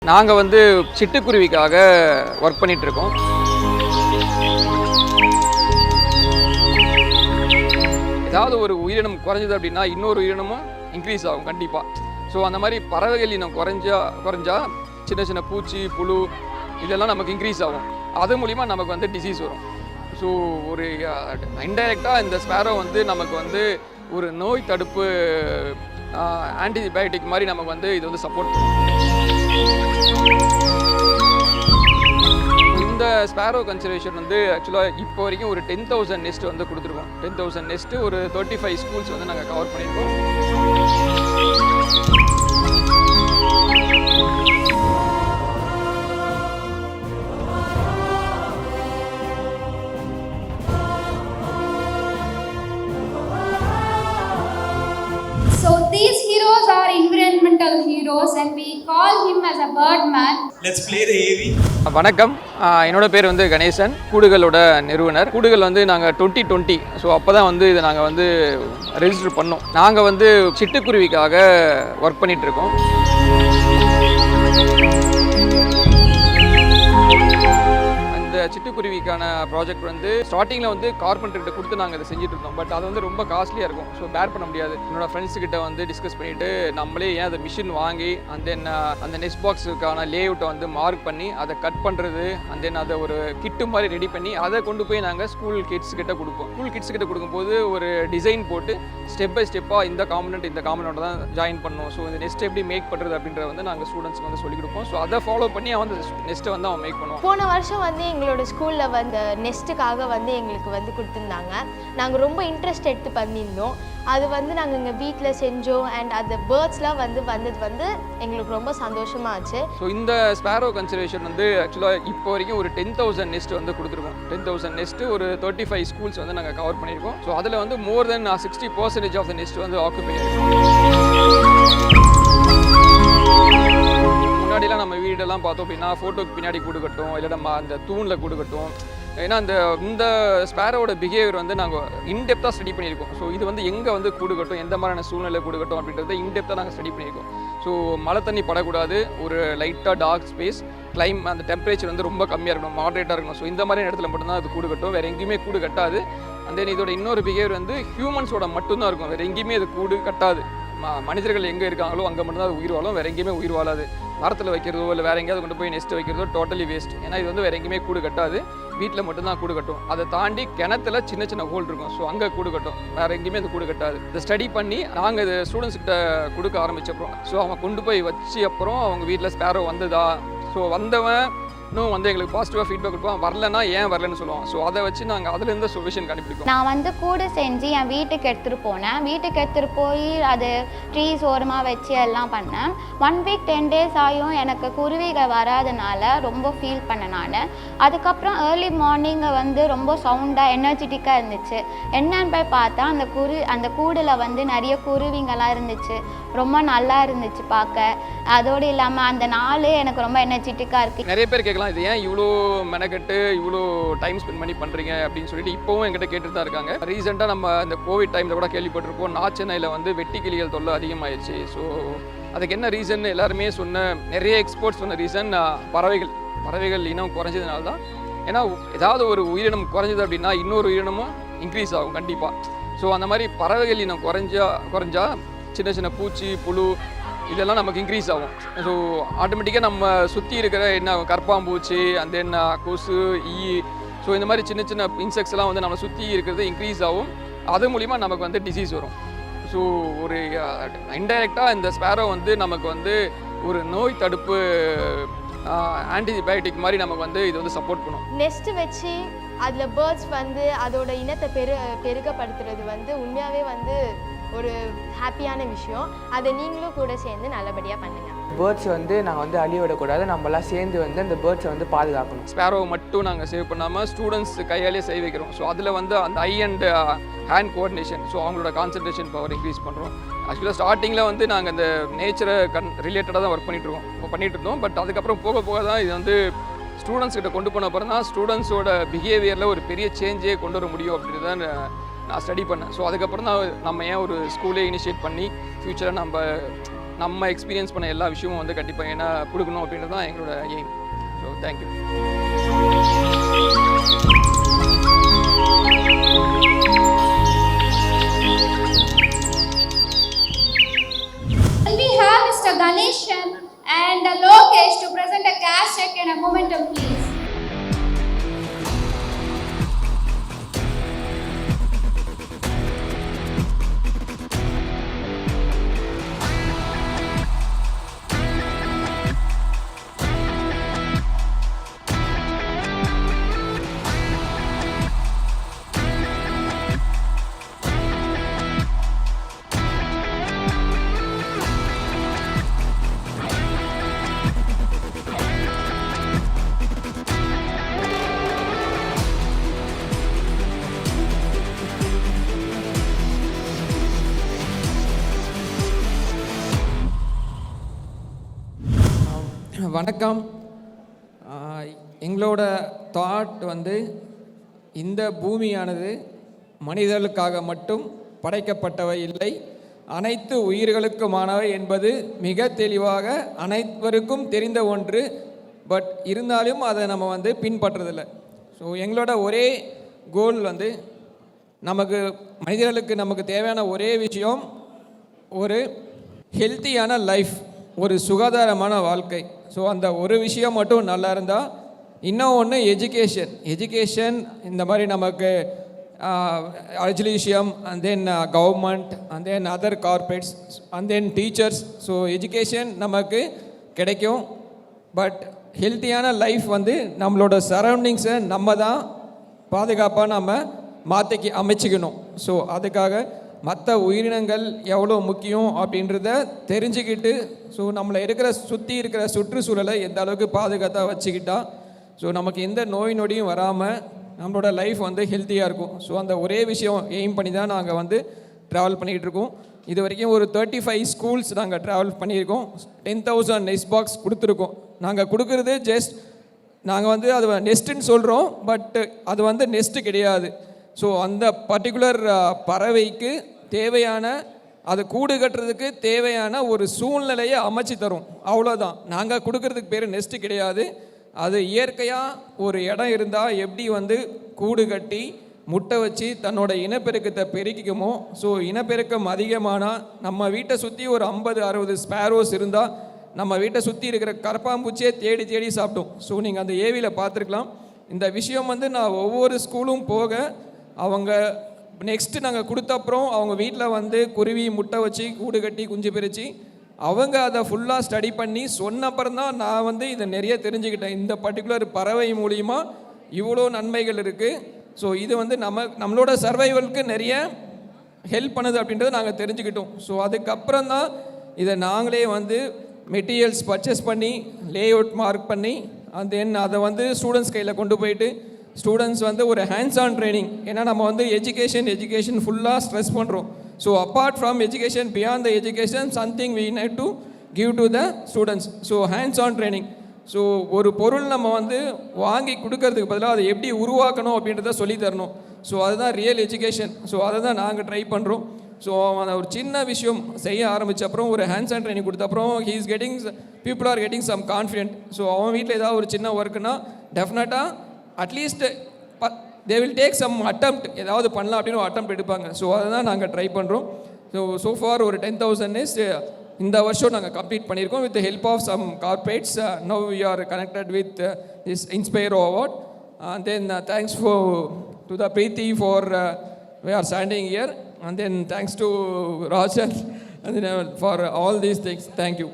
நாங்கள் வந்து சிட்டுக்குருவிக்காக ஒர்க் பண்ணிகிட்ருக்கோம். ஏதாவது ஒரு உயிரினம் குறைஞ்சது அப்படின்னா இன்னொரு உயிரினமும் இன்க்ரீஸ் ஆகும் கண்டிப்பாக. ஸோ அந்த மாதிரி பறவைகள் இனம் குறைஞ்சா சின்ன சின்ன பூச்சி புழு இதெல்லாம் நமக்கு இன்க்ரீஸ் ஆகும். அது மூலிமா நமக்கு வந்து டிசீஸ் வரும். ஸோ ஒரு இன்டைரக்டாக இந்த ஸ்பேரோ வந்து நமக்கு வந்து ஒரு நோய் தடுப்பு ஆன்டிபயோட்டிக் மாதிரி நமக்கு வந்து இது வந்து சப்போர்ட் பண்ணும். இந்த ஸ்பேரோ கன்சர்வேஷன் வந்து ஆக்சுவலாக இப்போ வரைக்கும் ஒரு 10,000 நெஸ்ட் வந்து கொடுத்துருக்கோம். 10,000 நெஸ்ட்டு ஒரு 35 ஸ்கூல்ஸ் வந்து நாங்கள் கவர் பண்ணியிருக்கோம். So these heroes are environmental heroes and we call him as a bird man. Let's play the AV. வணக்கம், என்னோட பேர் வந்து கணேசன், கூடுகளோட நிறுவனர். கூடுகள் வந்து நாங்கள் 2020 ஸோ அப்போ தான் வந்து இதை நாங்கள் வந்து ரெஜிஸ்டர் பண்ணோம். நாங்கள் வந்து சிட்டுக்குருவிக்காக ஒர்க் பண்ணிகிட்ருக்கோம். இந்த சிட்டுக்குருவிக்கான ப்ராஜெக்ட் வந்து ஸ்டார்டிங்கில் வந்து கார்பெண்டர்கிட்ட கொடுத்து நாங்கள் இதை செஞ்சுட்டு இருந்தோம். பட் அது வந்து ரொம்ப காஸ்ட்லியாக இருக்கும். ஸோ பேர் பண்ண முடியாது. என்னோட ஃப்ரெண்ட்ஸுக்கிட்ட வந்து டிஸ்கஸ் பண்ணிவிட்டு நம்மளே ஏன் அதை மிஷின் வாங்கி அந்த நெஸ்ட் பாக்ஸுக்கான லேஅவுட்டை வந்து மார்க் பண்ணி அதை கட் பண்ணுறது அதை ஒரு கிட்டு மாதிரி ரெடி பண்ணி அதை கொண்டு போய் நாங்கள் ஸ்கூல் கிட்ஸ் கிட்ட கொடுப்போம். ஸ்கூல் கிட்ஸ் கிட்ட கொடுக்கும்போது ஒரு டிசைன் போட்டு ஸ்டெப் பை ஸ்டெப்பாக இந்த காம்பனண்ட் தான் ஜாயின் பண்ணணும். ஸோ இந்த நெஸ்ட் எப்படி மேக் பண்ணுறது அப்படின்றத வந்து நாங்கள் ஸ்டூடெண்ட்ஸ்க்கு வந்து சொல்லிக் கொடுப்போம். ஸோ அதை ஃபாலோ பண்ணி அவன் அந்த நெஸ்ட்டை வந்து அவன் மேக் பண்ணுவான். போன வருஷம் வந்து எங்களோட ஸ்கூலில் வந்து நெஸ்ட்டுக்காக வந்து எங்களுக்கு வந்து கொடுத்துருந்தாங்க. நாங்கள் ரொம்ப இன்ட்ரெஸ்ட் எடுத்து பண்ணியிருந்தோம். அது வந்து நாங்கள் எங்கள் வீட்டில் செஞ்சோம். அண்ட் அந்த பேர்ட்ஸ்லாம் வந்தது வந்து எங்களுக்கு ரொம்ப சந்தோஷமாக ஆச்சு. ஸோ இந்த ஸ்பேரோ கன்சர்வேஷன் வந்து ஆக்சுவலாக இப்போ வரைக்கும் ஒரு 10,000 நெஸ்ட் வந்து கொடுத்துருக்கோம். 10,000 நெஸ்ட்டு ஒரு 35 ஸ்கூல்ஸ் வந்து நாங்கள் கவர் பண்ணியிருக்கோம். ஸோ அதில் வந்து மோர் தென் 60% ஆஃப் த நெஸ்ட் வந்து ஆக்குபை ஆகிருக்கும். முன்னாடிலாம் நம்ம வீடெல்லாம் பார்த்தோம் அப்படின்னா ஃபோட்டோக்கு பின்னாடி கூடு கட்டும், இல்லை நம்ம அந்த தூணில் கூடு கட்டும். ஏன்னா இந்த ஸ்பேரோட பிஹேவியர் வந்து நாங்கள் இன்டெப்த்தாக ஸ்டடி பண்ணியிருக்கோம். ஸோ இது வந்து எங்கே வந்து கூடு கட்டும், எந்த மாதிரியான சூழ்நிலை கூடு கட்டும் அப்படின்றத இன்டெப்த்தாக நாங்கள் ஸ்டடி பண்ணியிருக்கோம். ஸோ மழை தண்ணி படக்கூடாது, ஒரு லைட்டாக டார்க் ஸ்பேஸ், அந்த டெம்பரேச்சர் வந்து ரொம்ப கம்மியாக இருக்கணும், மாடரேட்டாக இருக்கணும். ஸோ இந்த மாதிரியான இடத்துல மட்டும்தான் அது கூடு கட்டும், வேறு எங்கேயுமே கூடு கட்டாது. அந்த இதோட இன்னொரு பிஹேவியர் வந்து ஹியூமன்ஸோட மட்டும்தான் இருக்கும், வேறு எங்கேயுமே அது கூடு கட்டாது. மனிதர்கள் எங்கே இருக்காங்களோ அங்கே மட்டும்தான் அது உயிர் வாழும், வேறு எங்கேயுமே உயிர் வாழாது. மரத்தில் வைக்கிறதோ இல்லை வேறு எங்கேயாவது கொண்டு போய் நெஸ்ட் வைக்கிறதோ டோட்டலி வேஸ்ட். ஏன்னா இது வந்து வேறு எங்கேயுமே கூடு கட்டாது, வீட்டில் மட்டும்தான் கூடு கட்டும். அதை தாண்டி கிணத்துல சின்ன சின்ன ஹோல் இருக்கும், ஸோ அங்கே கூடு கட்டும், வேறு எங்கேயுமே அது கூடு கட்டாது. இதை ஸ்டடி பண்ணி நாங்கள் இது ஸ்டூடெண்ட்ஸ்கிட்ட கொடுக்க ஆரம்பித்தப்பறம் ஸோ அவங்க கொண்டு போய் வச்சு அப்புறம் அவங்க வீட்டில் ஸ்பேரோ வந்ததா, ஸோ வந்தவன் இன்னும் வந்து எங்களுக்கு பாசிட்டிவாக ஃபீட்பேக் கொடுப்போம். வரலன்னா ஏன் வரலன்னு சொல்லுவோம். ஸோ அதை வச்சு நாங்கள் அதுலேருந்து சொல்யூஷன் கண்டுபிடிப்போம். நான் வந்து கூடு செஞ்சு என் வீட்டுக்கு எடுத்துகிட்டு போனேன். வீட்டுக்கு எடுத்துகிட்டு போய் அது ட்ரீஸ் ஓரமாக வச்சு எல்லாம் பண்ணேன். 1 வீக் 10 days ஆகியும் எனக்கு குருவிகள் வராதனால ரொம்ப ஃபீல் பண்ணேன் நான். அதுக்கப்புறம் ஏர்லி மார்னிங்கை வந்து ரொம்ப சவுண்டாக எனர்ஜெட்டிக்காக இருந்துச்சு. என்னன்னு போய் பார்த்தா அந்த கூடில் வந்து நிறைய குருவிங்கெல்லாம் இருந்துச்சு. ரொம்ப நல்லா இருந்துச்சு பார்க்க. அதோடு இல்லாமல் அந்த நாள் எனக்கு ரொம்ப எனர்ஜெட்டிக்காக இருக்குது. நிறைய பேர் கேட்கலாம், இது ஏன் இவ்வளோ மெனக்கெட்டு இவ்வளோ டைம் ஸ்பெண்ட் பண்ணி பண்ணுறீங்க அப்படின்னு சொல்லிட்டு இப்போவும் எங்கிட்ட கேட்டுட்டு தான் இருக்காங்க. ரீசெண்டாக நம்ம இந்த கோவிட் டைமில் கூட கேள்விப்பட்டிருப்போம், சென்னையில் வந்து வெட்டி கிளிகள் தொல்லை அதிகமாகிடுச்சு. ஸோ அதுக்கு என்ன ரீசன் எல்லாருமே நிறைய எக்ஸ்பர்ட்ஸ் சொன்ன ரீசன் பறவைகள் இனம் குறைஞ்சதுனால தான். ஏன்னா ஏதாவது ஒரு உயிரினம் குறைஞ்சது அப்படின்னா இன்னொரு உயிரினமும் இன்க்ரீஸ் ஆகும் கண்டிப்பாக. ஸோ அந்த மாதிரி பறவைகள் இனம் குறைஞ்சா சின்ன சின்ன பூச்சி புழு இதெல்லாம் நமக்கு இன்க்ரீஸ் ஆகும். ஸோ ஆட்டோமேட்டிக்காக நம்ம சுற்றி இருக்கிற கற்பாம்பூச்சி, கொசு, ஈ, ஸோ இந்த மாதிரி சின்ன சின்ன இன்செக்ட்ஸ் எல்லாம் வந்து நம்ம சுற்றி இருக்கிறது இன்க்ரீஸ் ஆகும். அது மூலிமா நமக்கு வந்து டிசீஸ் வரும். ஸோ ஒரு இன்டைரக்டாக இந்த ஸ்பேரோ வந்து நமக்கு வந்து ஒரு நோய் தடுப்பு ஆன்டிபயோட்டிக் மாதிரி நமக்கு வந்து இது வந்து சப்போர்ட் பண்ணும். நெஸ்ட்டு வச்சு அதில் பேர்ட்ஸ் வந்து அதோட இனத்தை பெருகப்படுத்துறது வந்து உண்மையாகவே வந்து ஒரு ஹாப்பியான விஷயம். அதை நீங்களும் கூட சேர்ந்து நல்லபடியாக பண்ணுங்கள். பேர்ட்ஸ் வந்து நாங்கள் வந்து அழிய விடக்கூடாது, நம்மளாம் சேர்ந்து வந்து அந்த பேர்ட்ஸை வந்து பாதுகாக்கணும். ஸ்பேரோ மட்டும் நாங்கள் சேவ் பண்ணாமல் ஸ்டூடெண்ட்ஸ் கையாலே செய்ய வைக்கிறோம். ஸோ அதில் வந்து அந்த I and hand coordination, so அவங்களோட கான்சன்ட்ரேஷன் பவர் இன்க்ரீஸ் பண்ணுறோம். ஆக்சுவலாக ஸ்டார்டிங்கில் வந்து நாங்கள் இந்த நேச்சரை ரிலேட்டடாக தான் ஒர்க் பண்ணிகிட்டு இருந்தோம். பட் அதுக்கப்புறம் போக தான் இது வந்து ஸ்டூடெண்ட்ஸ் கிட்ட கொண்டு போன அப்புறம் தான் ஸ்டூடெண்ட்ஸோட பிஹேவியரில் ஒரு பெரிய சேஞ்சே கொண்டு வர முடியும் அப்படின்னு தான் நான் ஸ்டடி பண்ணேன். ஸோ அதுக்கப்புறம் தான் நம்ம ஏன் ஒரு ஸ்கூலே இனிஷியேட் பண்ணி ஃப்யூச்சரை நம்ம நம்ம எக்ஸ்பீரியன்ஸ் பண்ண எல்லா விஷயமும் வந்து கண்டிப்பாக ஏன்னா கொடுக்கணும் அப்படின்றது தான் எங்களோட aim. So thank you. We have Mr. Ganeshan and Lokesh to present a cash check and a momentum, please. வணக்கம். எங்களோட தாட் வந்து இந்த பூமியானது மனிதர்களுக்காக மட்டும் படைக்கப்பட்டவை இல்லை, அனைத்து உயிர்களுக்குமானவை என்பது மிக தெளிவாக அனைவருக்கும் தெரிந்த ஒன்று. பட் இருந்தாலும் அதை நம்ம வந்து பின்பற்றுறதில்லை. ஸோ எங்களோட ஒரே கோல் வந்து மனிதர்களுக்கு தேவையான ஒரே விஷயம் ஒரு ஹெல்த்தியான லைஃப், ஒரு சுகாதாரமான வாழ்க்கை. ஸோ அந்த ஒரு விஷயம் மட்டும் நல்லா இருந்தால், இன்னும் ஒன்று எஜுகேஷன் இந்த மாதிரி நமக்கு Agilisium and then government and then other corporates and then teachers. So education நமக்கு கிடைக்கும். பட் ஹெல்த்தியான லைஃப் வந்து நம்மளோட சரௌண்டிங்ஸை நம்ம தான் பாதுகாப்பாக நம்ம அமைச்சிக்கணும். ஸோ அதுக்காக மற்ற உயிரினங்கள் எவ்வளோ முக்கியம் அப்படின்றத தெரிஞ்சுக்கிட்டு, ஸோ நம்மளை சுற்றி இருக்கிற சுற்றுச்சூழலை எந்த அளவுக்கு பாதுகாத்தாக வச்சுக்கிட்டா ஸோ நமக்கு எந்த நோய் நொடியும் வராமல் நம்மளோட லைஃப் வந்து ஹெல்த்தியாக இருக்கும். ஸோ அந்த ஒரே விஷயம் எய்ம் பண்ணி தான் நாங்கள் வந்து ட்ராவல் பண்ணிகிட்டு இருக்கோம். இது வரைக்கும் ஒரு 35 ஸ்கூல்ஸ் நாங்கள் ட்ராவல் பண்ணியிருக்கோம். 10,000 நெஸ்ட் பாக்ஸ் கொடுத்துருக்கோம். நாங்கள் கொடுக்குறது ஜஸ்ட் நாங்கள் வந்து அது நெஸ்ட்டுன்னு சொல்கிறோம், பட் அது வந்து நெஸ்ட்டு கிடையாது. ஸோ அந்த பர்டிகுலர் பறவைக்கு தேவையான அது கூடு கட்டுறதுக்கு தேவையான ஒரு சூழ்நிலையை அமைச்சு தரும், அவ்வளோதான். நாங்கள் கொடுக்கறதுக்கு பேர் நெஸ்ட்டு கிடையாது. அது இயற்கையாக ஒரு இடம் இருந்தால் எப்படி வந்து கூடு கட்டி முட்டை வச்சு தன்னோட இனப்பெருக்கத்தை பெருக்கிக்குமோ, ஸோ இனப்பெருக்கம் அதிகமானால் நம்ம வீட்டை சுற்றி ஒரு 50-60 ஸ்பேரோஸ் இருந்தால் நம்ம வீட்டை சுற்றி இருக்கிற கரப்பாம்பூச்சியே தேடி தேடி சாப்பிட்டோம். ஸோ நீங்கள் அந்த ஏவியில் பார்த்துருக்கலாம். இந்த விஷயம் வந்து நான் ஒவ்வொரு ஸ்கூலும் போக அவங்க நெக்ஸ்ட்டு நாங்கள் கொடுத்தப்புறம் அவங்க வீட்டில் வந்து குருவி முட்டை வச்சு கூடு கட்டி குஞ்சு பிரித்து அவங்க அதை ஃபுல்லாக ஸ்டடி பண்ணி சொன்னப்புறம் தான் நான் வந்து இதை நிறைய தெரிஞ்சுக்கிட்டேன். இந்த பர்டிகுலர் பறவை மூலிமா இவ்வளோ நன்மைகள் இருக்குது. ஸோ இது வந்து நம்மளோட சர்வைவலுக்கு நிறைய ஹெல்ப் பண்ணுது அப்படின்றத நாங்கள் தெரிஞ்சுக்கிட்டோம். ஸோ அதுக்கப்புறம் தான் இதை நாங்களே வந்து மெட்டீரியல்ஸ் பர்ச்சேஸ் பண்ணி லேஅவுட் மார்க் பண்ணி அண்ட் தென் அதை வந்து ஸ்டூடெண்ட்ஸ் கையில் கொண்டு போயிட்டு ஸ்டூடெண்ட்ஸ் வந்து ஒரு ஹேண்ட்ஸ் ஆன் ட்ரைனிங். ஏன்னா நம்ம வந்து எஜுகேஷன் ஃபுல்லாக ஸ்ட்ரெஸ் பண்ணுறோம். So apart from education, beyond the education, something we need to give to the students. So hands on training. So ஒரு பொருள் நம்ம வந்து வாங்கி கொடுக்கறதுக்கு பதிலாக அதை எப்படி உருவாக்கணும் அப்படின்றத சொல்லி தரணும். ஸோ அதுதான் ரியல் எஜுகேஷன். ஸோ அதை தான் நாங்கள் ட்ரை பண்ணுறோம். ஸோ அந்த ஒரு சின்ன விஷயம் செய்ய ஆரம்பித்த அப்புறம் ஒரு ஹேண்ட்ஸ் ஆன் ட்ரைனிங் கொடுத்த அப்புறம் people are getting some confident. So அவன் வீட்டில் ஏதாவது ஒரு சின்ன ஒர்க்குனா டெஃபினட்டாக atleast they will take some attempt, ஏதாவது பண்ணலாம் அப்படின்னு ஒரு அட்டெம்ப்ட் எடுப்பாங்க. ஸோ அதை தான் நாங்கள் ட்ரை பண்ணுறோம். ஸோ ஃபார் ஒரு 10,000 இந்த வருஷம் நாங்கள் கம்ப்ளீட் பண்ணியிருக்கோம் with help of some corporates. Now we are connected with this Inspiro award. And then thanks to the Preeti for we are standing here. And then thanks to Rajan and then for all these things. Thank you.